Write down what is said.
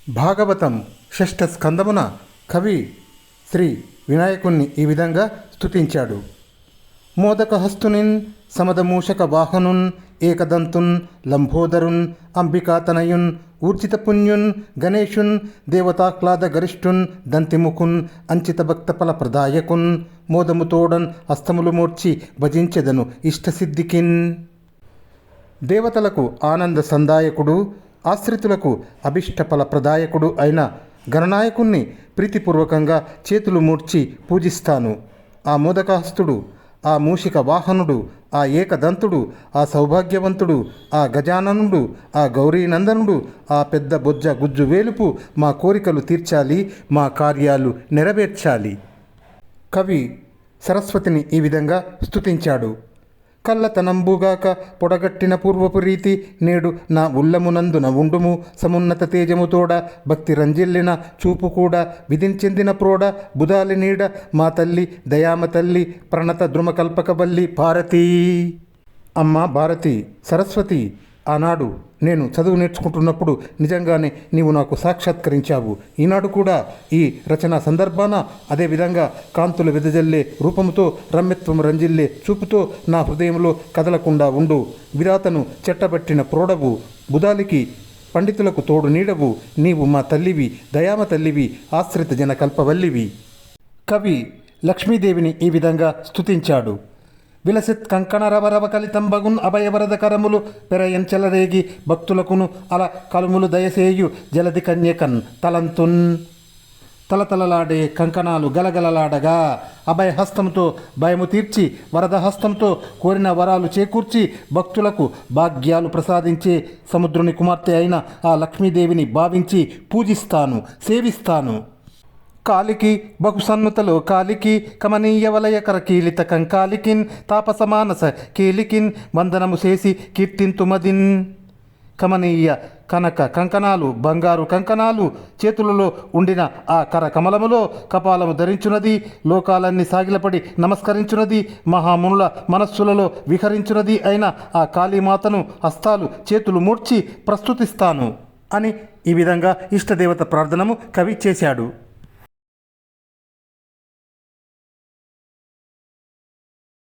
భాగవతం షష్ఠ స్కందమున కవి శ్రీ వినాయకుణ్ణి ఈ విధంగా స్తుతించాడు. మోదకహస్తునిన్ సమదమూషక వాహనున్ ఏకదంతున్ లంబోదరున్ అంబికాతనయున్ ఊర్జిత పుణ్యున్ గణేశున్ దేవతాహ్లాద గరిష్ఠున్ దంతిముఖున్ అంచిత భక్తఫల ప్రదాయకున్ మోదముతోడన్ హస్తములు మోర్చి భజించెదను ఇష్టసిద్ధికిన్. దేవతలకు ఆనంద సందాయకుడు, ఆశ్రితులకు అభిష్టఫల ప్రదాయకుడు అయిన గణనాయకుణ్ణి ప్రీతిపూర్వకంగా చేతులు మూర్చి పూజిస్తాను. ఆ మోదకహస్తుడు, ఆ మూషిక వాహనుడు, ఆ ఏకదంతుడు, ఆ సౌభాగ్యవంతుడు, ఆ గజాననుడు, ఆ గౌరీనందనుడు, ఆ పెద్ద బొజ్జ గుజ్జు వేలుపు మా కోరికలు తీర్చాలి, మా కార్యాలు నెరవేర్చాలి. కవి సరస్వతిని ఈ విధంగా స్తుతించాడు. కల్లతనంబుగాక పొడగట్టిన పూర్వపు రీతి నేడు నా ఉల్లమునందున ఉండుము సమున్నత తేజముతోడ భక్తి రంజిల్లిన చూపు కూడా విధించెందిన ప్రోడ బుధాలి నీడ మా తల్లి దయామ తల్లి ప్రణత ద్రుమకల్పకవల్లి భారతీ. అమ్మ భారతి, సరస్వతి, ఆనాడు నేను చదువు నేర్చుకుంటున్నప్పుడు నిజంగానే నీవు నాకు సాక్షాత్కరించావు. ఈనాడు కూడా ఈ రచనా సందర్భాన అదేవిధంగా కాంతులు వెదజల్లే రూపముతో రమ్యత్వం రంజిల్లే చూపుతో నా హృదయంలో కదలకుండా ఉండు. విరాతను చెట్టబట్టిన ప్రోడవు, బుధాలికి పండితులకు తోడు నీడవు, నీవు మా తల్లివి, దయామ తల్లివి, ఆశ్రిత జన కల్పవల్లివి. కవి లక్ష్మీదేవిని ఈ విధంగా స్తుతించాడు. విలసిత్ కంకణ రవరవ కలితంబగున్ అభయవరద కరములు పెరయంచెలరేగి భక్తులకును అల కలుములు దయసేయు జలది కన్యకన్ తలంతున్. తలతలలాడే కంకణాలు గలగలలాడగా అభయహస్తంతో భయము తీర్చి వరదహస్తంతో కోరిన వరాలు చేకూర్చి భక్తులకు భాగ్యాలు ప్రసాదించే సముద్రుని కుమార్తె అయిన ఆ లక్ష్మీదేవిని భావించి పూజిస్తాను, సేవిస్తాను. కాలికి బహుసన్నుతలో కాలికి కమనీయ వలయకర కీలిత కంకాలికిన్ తాపసమానస కీలికిన్ వందనము చేసి కీర్తింతుమదిన్. కమనీయ కనక కంకణాలు, బంగారు కంకణాలు చేతులలో ఉండిన ఆ కర కమలములో కపాలము ధరించున్నది, లోకాలన్నీ సాగిలపడి నమస్కరించున్నది, మహామునుల మనస్సులలో విహరించున్నది అయిన ఆ కాళీమాతను హస్తాలు చేతులు మూర్చి ప్రస్తుతిస్తాను అని ఈ విధంగా ఇష్టదేవత ప్రార్థనము కవి చేశాడు.